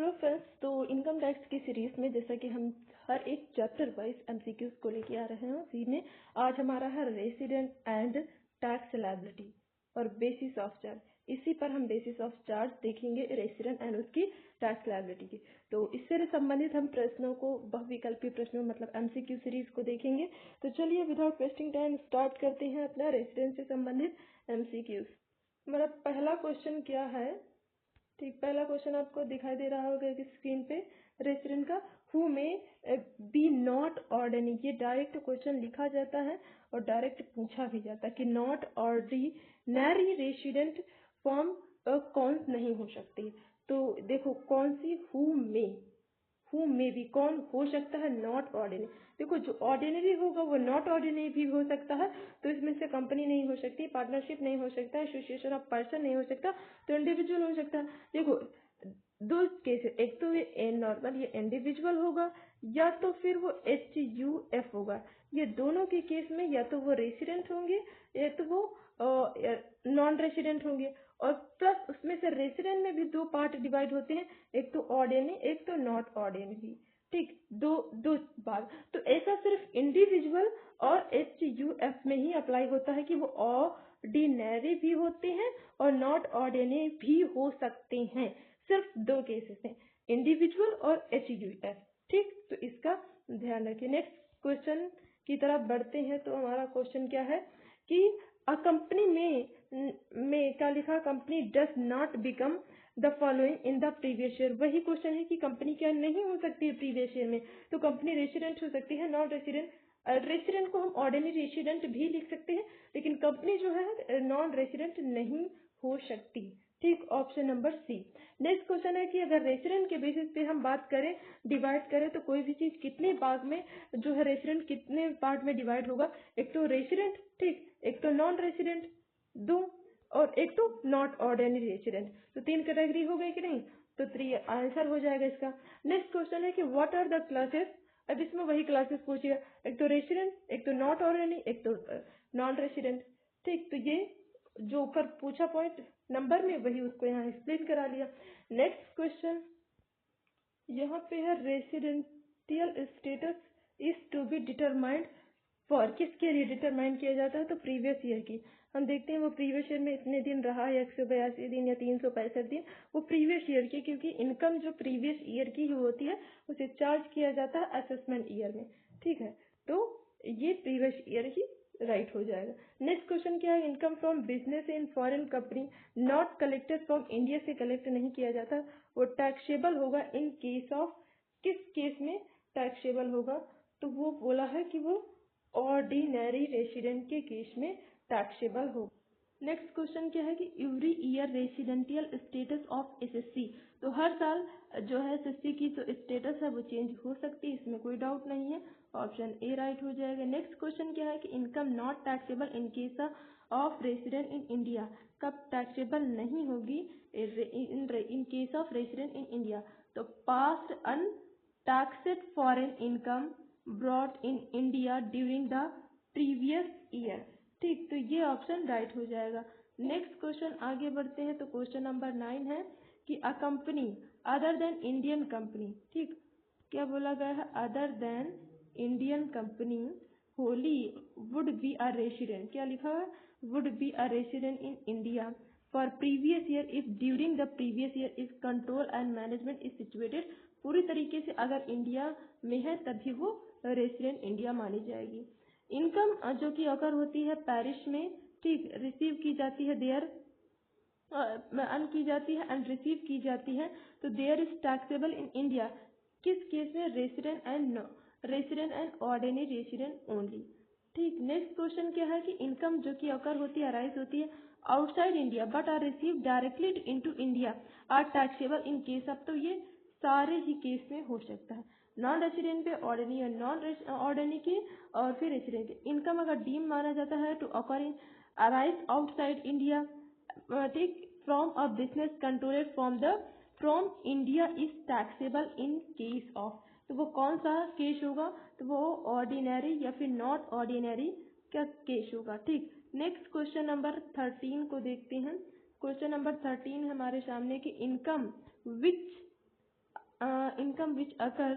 Hello friends, तो income tax की series में जैसा कि हम हर एक चैप्टर वाइज एमसीक्यूज को लेके आ रहे हैं, उसी में आज हमारा है रेसिडेंट एंड टैक्स लायबिलिटी और बेसिस ऑफ चार्ज। इसी पर हम बेसिस ऑफ चार्ज देखेंगे रेसिडेंट एंड उसकी टैक्स लायबिलिटी की। तो इससे संबंधित हम प्रश्नों को बहुविकल्पीय प्रश्नों मतलब एमसीक्यू सीरीज को देखेंगे। तो चलिए विदाउट वेस्टिंग टाइम स्टार्ट करते हैं अपना रेसिडेंट से संबंधित एमसीक्यूज। हमारा पहला क्वेश्चन क्या है? ठीक, पहला क्वेश्चन आपको दिखाई दे रहा होगा कि स्क्रीन पे रेसिडेंट का हु में बी नॉट ऑर्डिनरी, ये डायरेक्ट क्वेश्चन लिखा जाता है और डायरेक्ट पूछा भी जाता है कि नॉट ऑर्डिनरी रेसिडेंट फॉर्म कौन नहीं हो सकती। तो देखो कौन सी हु में भी कौन हो सकता है नॉट ऑर्डिनरी। देखो जो ऑर्डिनरी होगा वो नॉट ऑर्डिनरी भी हो सकता है, तो इसमें से कंपनी नहीं हो सकती, पार्टनरशिप नहीं हो सकता, एसोसिएशन ऑफ पर्सन नहीं हो सकता, तो इंडिविजुअल हो सकता है। देखो दो केस, एक तो ये नॉर्मल ये इंडिविजुअल होगा या तो फिर वो HUF होगा। ये दोनों के केस में या तो वो रेसिडेंट होंगे या तो वो नॉन रेसिडेंट होंगे। और प्लस उसमें से रेसिडेंट में भी दो पार्ट डिवाइड होते हैं, एक तो ऑर्डिनरी एक तो नॉट ऑर्डिनरी। ठीक, दो दो बार। तो ऐसा सिर्फ इंडिविजुअल और HUF में ही अप्लाई होता है कि वो ऑर्डिनरी भी होते हैं और नॉट ऑर्डिनरी भी हो सकते हैं। सिर्फ दो केसेस हैं, इंडिविजुअल और HUF। ठीक, तो इसका ध्यान रखिए। नेक्स्ट क्वेश्चन की तरफ बढ़ते हैं। तो हमारा क्वेश्चन क्या है कि अ कंपनी में क्या लिखा, company does not become the following in the previous year. वही क्वेश्चन है कि कंपनी क्या नहीं हो सकती है प्रीवियस ईयर में। तो कंपनी रेसिडेंट हो सकती है, नॉन रेसिडेंट। रेसिडेंट को हम ऑर्डिनरी रेसिडेंट भी लिख सकते हैं, लेकिन कंपनी जो है नॉन रेसिडेंट नहीं हो सकती। ठीक, option number C. Next question है कि अगर रेसिडेंट के बेसिस पे हम बात करें, डिवाइड करें, तो कोई भी चीज कितने भाग में जो है रेसिडेंट कितने पार्ट में डिवाइड होगा। एक तो रेसिडेंट, ठीक, एक तो नॉन रेसिडेंट, दो, और एक तो नॉट ऑर्डिनरी रेसिडेंट। तो तीन कैटेगरी हो गई कि नहीं, तो 3 आंसर हो जाएगा इसका। नेक्स्ट क्वेश्चन है कि व्हाट आर द क्लासेस। अब इसमें वही क्लासेस पूछिएगा, एक तो रेसिडेंट, एक तो नॉट ऑर्डिनरी, एक तो नॉन रेसिडेंट। ठीक, तो ये जो ऊपर पूछा पॉइंट नंबर में वही उसको यहाँ एक्सप्लेन करा लिया। नेक्स्ट क्वेश्चन यहाँ पे है residential status is to be determined for, किसके लिए डिटरमाइन किया जाता है, तो प्रीवियस ईयर की। हम देखते हैं वो प्रीवियस ईयर में इतने दिन रहा या 182 दिन या 365 दिन, वो प्रीवियस ईयर की, क्योंकि इनकम जो प्रीवियस ईयर की ही होती है उसे चार्ज किया जाता है असेसमेंट ईयर में। ठीक है, तो ये प्रीवियस ईयर ही राइट हो जाएगा। नेक्स्ट क्वेश्चन क्या है, income from business in foreign company not collected from India से कलेक्ट नहीं किया जाता, वो टैक्सेबल होगा इन केस ऑफ, किस केस में टैक्सेबल होगा, तो वो बोला है कि वो ऑर्डिनरी रेसिडेंट के केस में टैक्सेबल हो। नेक्स्ट क्वेश्चन क्या है कि every year residential status of SSC, तो हर साल जो है एसएससी की जो स्टेटस है वो चेंज हो सकती है, इसमें कोई डाउट नहीं है, ऑप्शन ए राइट हो जाएगा। नेक्स्ट क्वेश्चन क्या है कि income not taxable in case of resident in India, कब टैक्सेबल नहीं होगी in case of resident in India, तो past untaxed foreign income brought in India during the previous year. ठीक, तो ये ऑप्शन राइट हो जाएगा। नेक्स्ट क्वेश्चन आगे बढ़ते हैं। तो क्वेश्चन नंबर 9 है कि a company other than Indian company, ठीक, क्या बोला गया है, other than Indian company Holi would be a resident, क्या लिखा है, would be a resident in India for previous year if during the previous year is control and management is situated, पूरी तरीके से अगर इंडिया में है तभी वो रेसिडेंट इंडिया मानी जाएगी। इनकम जो कि अगर होती है पेरिस में, ठीक, रिसीव की जाती है देयर, अर्न की जाती है एंड रिसीव की जाती है, तो there is taxable in India, किस केस में, resident and ordinary resident only. ठीक, नेक्स्ट क्वेश्चन क्या है कि इनकम जो कि अकर होती है, अराइज होती है outside India but are receive directly into India are taxable in case of, तो ये सारे ही केस में हो सकता है, नॉन रेसिडेंट पे ऑर्डिनरी और नॉन ऑर्डिनरी के और फिर रेसिडेंट के। इनकम अगर डीम माना जाता है to accrue in arise outside India, ठीक, from a business controlled from India is taxable in case of, तो वो कौन सा केस होगा, तो वो ऑर्डिनरी या फिर नॉट ऑर्डिनरी का केस होगा। ठीक, नेक्स्ट क्वेश्चन नंबर 13 को देखते हैं। क्वेश्चन नंबर 13 हमारे सामने की income which income which occur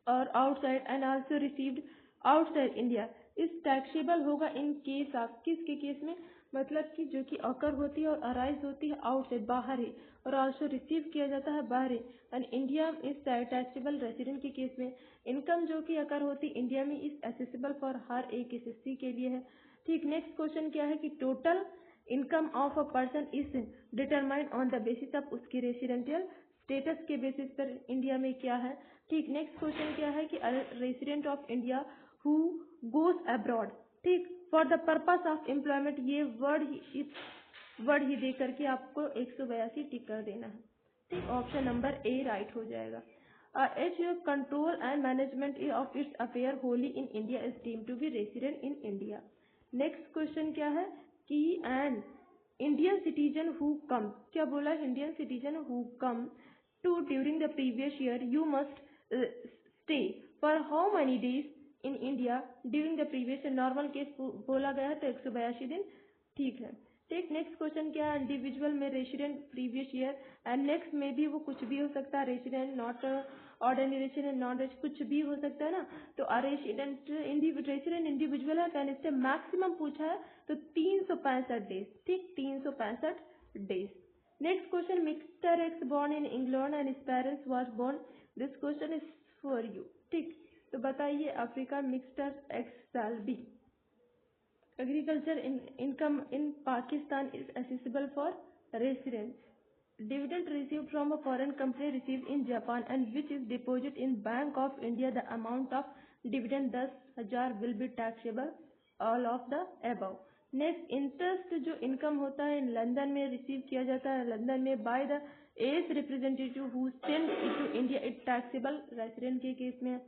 or outside and also received outside India इस टैक्सेबल होगा इन केस ऑफ किसके केस में, मतलब कि जो कि अकर होती है और अराइज होती है आउटसाइड बाहर है और आल्सो रिसीव किया जाता है बाहर है एंड इंडिया इस टैक्सेबल रेसिडेंट के केस में इनकम जो कि अकर होती है इंडिया में इस एसेसिबल फॉर हर एक एसएससी के लिए है। ठीक, नेक्स्ट क्वेश्चन क्या है कि total income of a person is determined on the basis of उसकी रेसिडेंशियल स्टेटस के बेसिस पर इंडिया में क्या है। ठीक, नेक्स्ट क्वेश्चन क्या है कि resident of India who goes abroad, ठीक, for the purpose of employment, ये वर्ड ही दे करके आपको 182 टिक कर देना है। ठीक, ऑप्शन नंबर ए राइट हो जाएगा। H control and management of its affair wholly in India is deemed to be resident in India. Next question क्या है कि an Indian citizen who come, क्या बोला, Indian citizen who come to during the previous year you must stay for how many days in India during the previous year, normal case बोला गया है तो 182 दिन। ठीक है, ठीक, नेक्स्ट क्वेश्चन क्या है, इंडिविजुअल में resident previous year and next में भी वो कुछ भी हो सकता है, resident not ordinary resident non resident कुछ भी हो सकता है ना, तो रेसिडेंट इंडिविजुअल है कैन स्टे मैक्सिमम पूछा है तो 365 डेज। ठीक, 365 days. Next question, mister X born in England and his parents was born, this question is for you. ठीक, तो बताइए Africa mister X shall be agriculture income in Pakistan is accessible for residents. Dividend received from a foreign company received in Japan and which is deposited in Bank of India, the amount of dividend 10,000 will be taxable, all of the above. Next, interest जो income होता है London में receive किया जाता है London में by the एज representative who send it to India it taxable resident के केस में।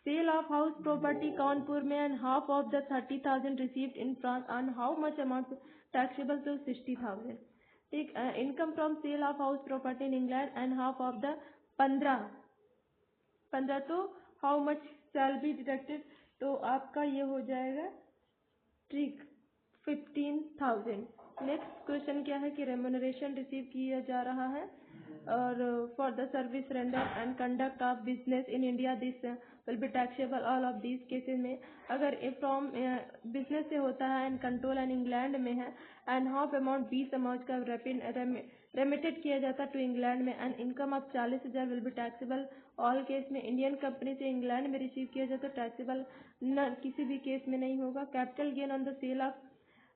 Sale of house property Kanpur में and half of the 30,000 received in France and how much amount taxable तो 60,000। ठीक, income from sale of house property in England and half of the 15 तो how much shall be deducted, तो आपका ये हो जाएगा ठीक 15,000। नेक्स्ट क्वेश्चन क्या है कि रेम्यूनरेशन रिसीव किया जा रहा है और for the service render and conduct of business in India this will be taxable all of these cases में, अगर फ्रॉम बिजनेस से होता है एंड कंट्रोल एंड इंग्लैंड में है एंड हाफ अमाउंट 20 अमाउंट का रेमिटेड किया जाता है टू इंग्लैंड में and income of 40,000 will be taxable all case में। इंडियन कंपनी से इंग्लैंड में रिसीव किया जाता है टैक्सेबल न किसी भी केस में नहीं होगा। Capital gain on the sale of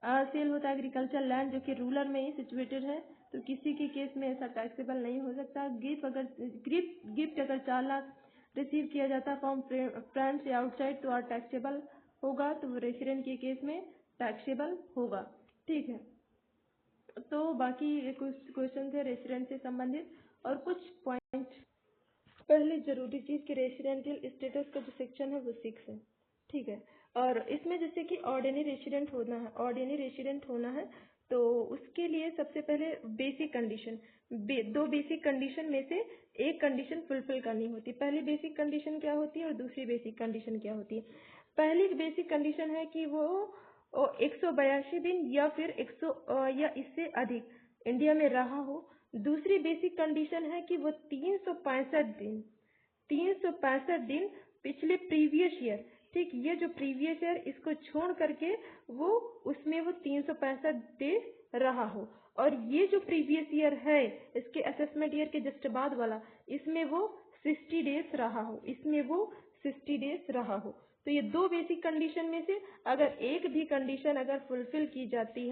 sale होता है एग्रीकल्चर लैंड जो कि रूरल में ही सिचुएटेड है तो किसी के केस में ऐसा टैक्सेबल नहीं हो सकता। गिफ्ट अगर 4 लाख रिसीव किया जाता फ्रॉम फ्रेंड्स या आउटसाइड तो टैक्सेबल होगा, तो रेसिडेंट के केस में टैक्सेबल होगा। ठीक है, तो बाकी कुछ क्वेश्चन थे रेसिडेंट से संबंधित और कुछ पॉइंट। पहली जरूरी चीज कि रेसिडेंशियल स्टेटस का जो सेक्शन है वो 6 है। ठीक है, और इसमें जैसे कि ऑर्डिनरी रेसिडेंट होना है तो उसके लिए सबसे पहले बेसिक कंडीशन, दो बेसिक कंडीशन में से एक कंडीशन फुलफिल करनी होती है। पहली बेसिक कंडीशन क्या होती है और दूसरी बेसिक कंडीशन क्या होती है। पहली बेसिक कंडीशन है कि वो 182 दिन या फिर 100 या इससे अधिक इंडिया में रहा हो। दूसरी बेसिक कंडीशन है कि वो 365 दिन पिछले प्रीवियस ईयर, ठीक, ये जो प्रीवियस ईयर इसको छोड़ करके वो उसमें वो 365 डेज रहा हो और ये जो प्रीवियस ईयर है इसके असेसमेंट ईयर के जस्ट बाद वाला इसमें वो 60 डेज रहा हो। तो ये दो बेसिक कंडीशन में से अगर एक भी कंडीशन अगर फुलफिल की जाती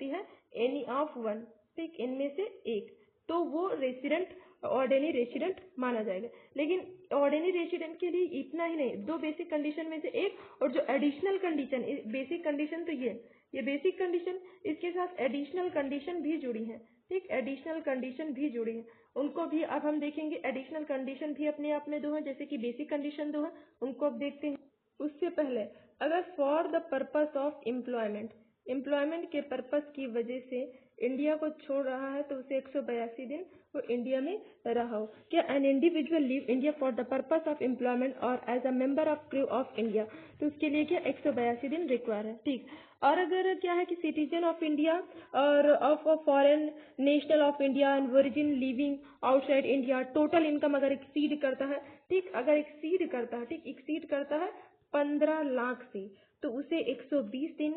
है एनी ऑफ वन, ठीक, इनमें से एक, तो वो रेसिडेंट ऑर्डिनरी रेसिडेंट माना जाएगा। लेकिन ऑर्डिनरी रेसिडेंट के लिए इतना ही नहीं, दो बेसिक कंडीशन में से एक और जो एडिशनल कंडीशन, बेसिक कंडीशन तो ये बेसिक कंडीशन, इसके साथ एडिशनल कंडीशन भी जुड़ी है। ठीक, एडिशनल कंडीशन भी जुड़ी है, उनको भी अब हम देखेंगे। एडिशनल कंडीशन भी अपने आप में दो है, जैसे कि बेसिक कंडीशन दो है, उनको अब देखते हैं। उससे पहले अगर for the purpose of employment के पर्पस की वजह से इंडिया को छोड़ रहा है तो उसे 182 दिन वो इंडिया में रहा हो। क्या an individual leave India for the purpose of employment और as a member of crew of India, तो उसके लिए क्या 182 दिन रिक्वायर है। ठीक, और अगर क्या है कि सिटीजन ऑफ इंडिया और of a foreign national of India and origin living outside India, total income अगर एक्सीड करता है, ठीक, अगर एक्सीड करता है, ठीक, एक्सीड करता है 15 लाख से, तो उसे 120 दिन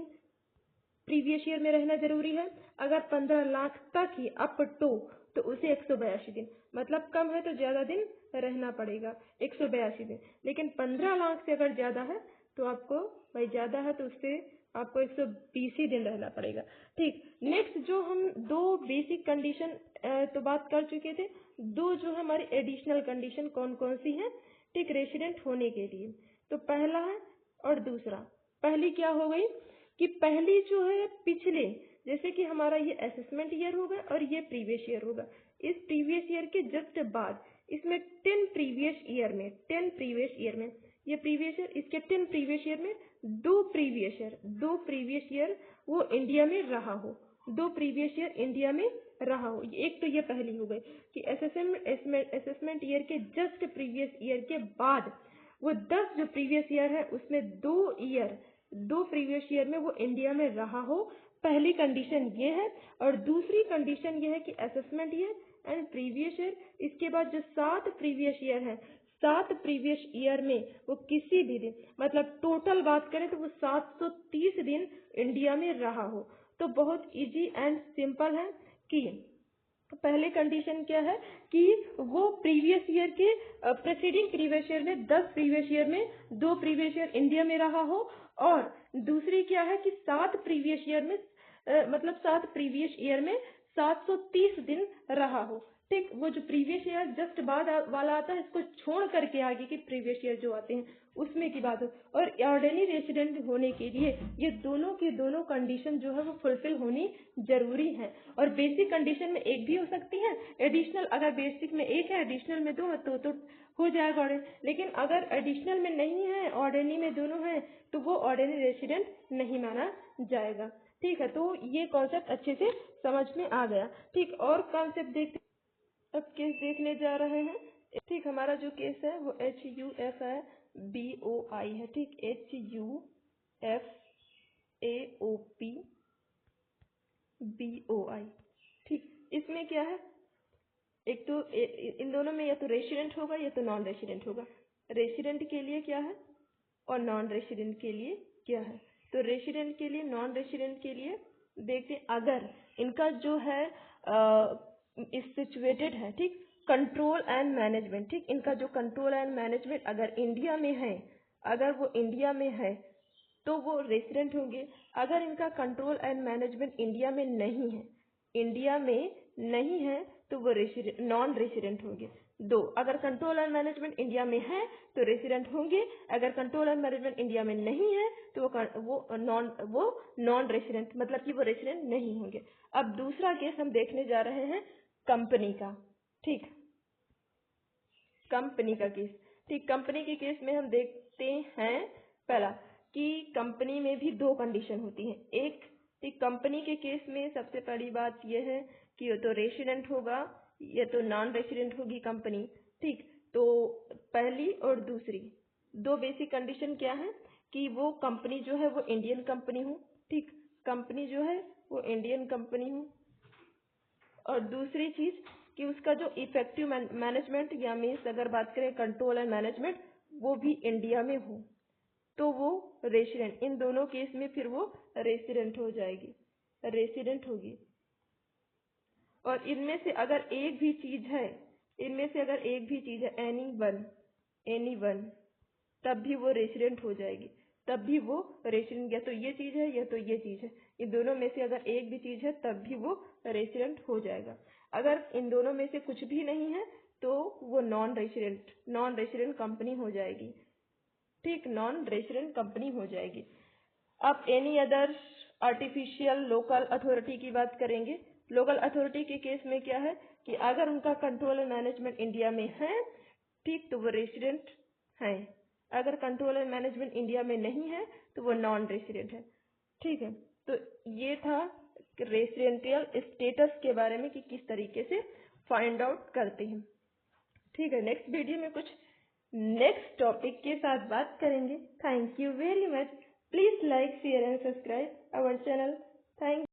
प्रीवियस ईयर में रहना जरूरी है। अगर 15 लाख तक ही अप तो उसे 182 दिन, मतलब कम है तो ज्यादा दिन रहना पड़ेगा 182 दिन। लेकिन 15 लाख से अगर ज्यादा है तो आपको, भाई ज्यादा है तो उससे आपको 120 ही दिन रहना पड़ेगा। ठीक, नेक्स्ट जो हम दो बेसिक कंडीशन तो बात कर चुके थे, दो जो हमारी एडिशनल कंडीशन कौन कौन सी है, ठीक, रेसिडेंट होने के लिए। तो पहला है और दूसरा, पहली क्या हो गई कि पहली जो है पिछले, जैसे कि हमारा ये असेसमेंट ईयर होगा और ये प्रीवियस ईयर होगा, इस प्रीवियस ईयर के जस्ट बाद इसमें 10 प्रीवियस ईयर में, 10 प्रीवियस ईयर में, ये प्रीवियस ईयर, इसके 10 प्रीवियस ईयर में दो प्रीवियस ईयर वो इंडिया में रहा हो, दो प्रीवियस ईयर इंडिया में रहा हो। एक तो ये पहली हो गई कि असेसमेंट ईयर के जस्ट प्रीवियस ईयर के बाद वो 10 जो प्रीवियस ईयर है उसमें दो प्रीवियस ईयर में वो इंडिया में रहा हो, पहली कंडीशन ये है। और दूसरी कंडीशन ये है कि assessment year and previous year, इसके बाद जो 7 प्रीवियस ईयर है, 7 प्रीवियस ईयर में वो किसी भी दिन, मतलब टोटल बात करें तो वो 730 दिन इंडिया में रहा हो। तो बहुत इजी एंड सिंपल है कि पहले कंडीशन क्या है कि वो प्रीवियस ईयर के प्रेसिडिंग प्रीवियस ईयर में 10 प्रीवियस ईयर में 2 प्रीवियस ईयर इंडिया में रहा हो, और दूसरी क्या है कि 7 प्रीवियस ईयर में मतलब 7 प्रीवियस ईयर में 730 दिन रहा हो। ठीक, वो जो प्रीवियस ईयर जस्ट बाद वाला आता है इसको छोड़ करके आगे के प्रीवियस ईयर जो आते हैं उसमें की बात हो। और ऑर्डिनरी रेसिडेंट होने के लिए ये दोनों की दोनों कंडीशन जो है वो फुलफिल होनी जरूरी है। और बेसिक कंडीशन में एक भी हो सकती है, एडिशनल अगर बेसिक में एक है एडिशनल में दो है तो हो जाएगा ऑर्डिनरी। लेकिन अगर एडिशनल में नहीं है ऑर्डिनरी में दोनों है तो वो ऑर्डिनरी रेसिडेंट नहीं माना जाएगा। ठीक है, तो ये कॉन्सेप्ट अच्छे से समझ में आ गया। ठीक, और कॉन्सेप्ट देखते, अब केस देखने जा रहे हैं। ठीक, हमारा जो केस है वो HUF है, BOI है। ठीक, HUFAOP BOI। ठीक, इसमें क्या है, एक तो इन दोनों में या तो रेसिडेंट होगा या तो नॉन रेसिडेंट होगा। रेसिडेंट के लिए क्या है और नॉन रेसिडेंट के लिए क्या है। तो रेसिडेंट के लिए, नॉन रेसिडेंट के लिए देखते हैं, अगर इनका जो है सिचुएटेड है, ठीक, कंट्रोल एंड मैनेजमेंट, ठीक, इनका जो कंट्रोल एंड मैनेजमेंट अगर इंडिया में है, अगर वो इंडिया में है तो वो रेसिडेंट होंगे। अगर इनका कंट्रोल एंड मैनेजमेंट इंडिया में नहीं है, इंडिया में नहीं है तो वो नॉन रेसिडेंट होंगे। दो, अगर कंट्रोल एंड मैनेजमेंट इंडिया में है तो रेसिडेंट होंगे, अगर कंट्रोल एंड मैनेजमेंट इंडिया में नहीं है तो वो नॉन रेसिडेंट, मतलब कि वो रेसिडेंट नहीं होंगे। अब दूसरा केस हम देखने जा रहे हैं कंपनी का। ठीक, कंपनी का केस। ठीक, कंपनी के केस में हम देखते हैं पहला कि कंपनी में भी दो कंडीशन होती हैं। एक कंपनी के केस में सबसे बड़ी बात यह है कि ये तो रेसिडेंट होगा या तो नॉन रेसिडेंट होगी कंपनी। ठीक, तो पहली और दूसरी दो बेसिक कंडीशन क्या है कि वो कंपनी जो है वो इंडियन कंपनी हो। ठीक, कंपनी जो है वो इंडियन कंपनी हो, और दूसरी चीज कि उसका जो इफेक्टिव मैनेजमेंट या मीन्स अगर बात करें कंट्रोल एंड मैनेजमेंट वो भी इंडिया में हो, तो वो रेसिडेंट, इन दोनों केस में फिर वो रेसिडेंट हो जाएगी, रेसिडेंट होगी। और इनमें से अगर एक भी चीज है, इनमें से अगर एक भी चीज है एनी वन, तब भी वो रेसिडेंट हो जाएगी, तब भी वो रेसिडेंट, या तो ये चीज है या तो ये चीज है, इन दोनों में से अगर एक भी चीज है तब भी वो रेसिडेंट हो जाएगा। अगर इन दोनों में से कुछ भी नहीं है तो वो नॉन रेसिडेंट कंपनी हो जाएगी। ठीक, नॉन रेसिडेंट कंपनी हो जाएगी। अब any other artificial local authority की बात करेंगे। लोकल अथॉरिटी के केस में क्या है कि अगर उनका कंट्रोल एंड मैनेजमेंट इंडिया में है, ठीक, तो वो रेसिडेंट है। अगर कंट्रोल एंड मैनेजमेंट इंडिया में नहीं है तो वो नॉन रेसिडेंट है। ठीक है, तो ये था रेसिडेंशियल स्टेटस के बारे में कि किस तरीके से फाइंड आउट करते हैं। ठीक है, नेक्स्ट वीडियो में कुछ नेक्स्ट टॉपिक के साथ बात करेंगे। Thank you very much. Please like share and subscribe our channel. Thank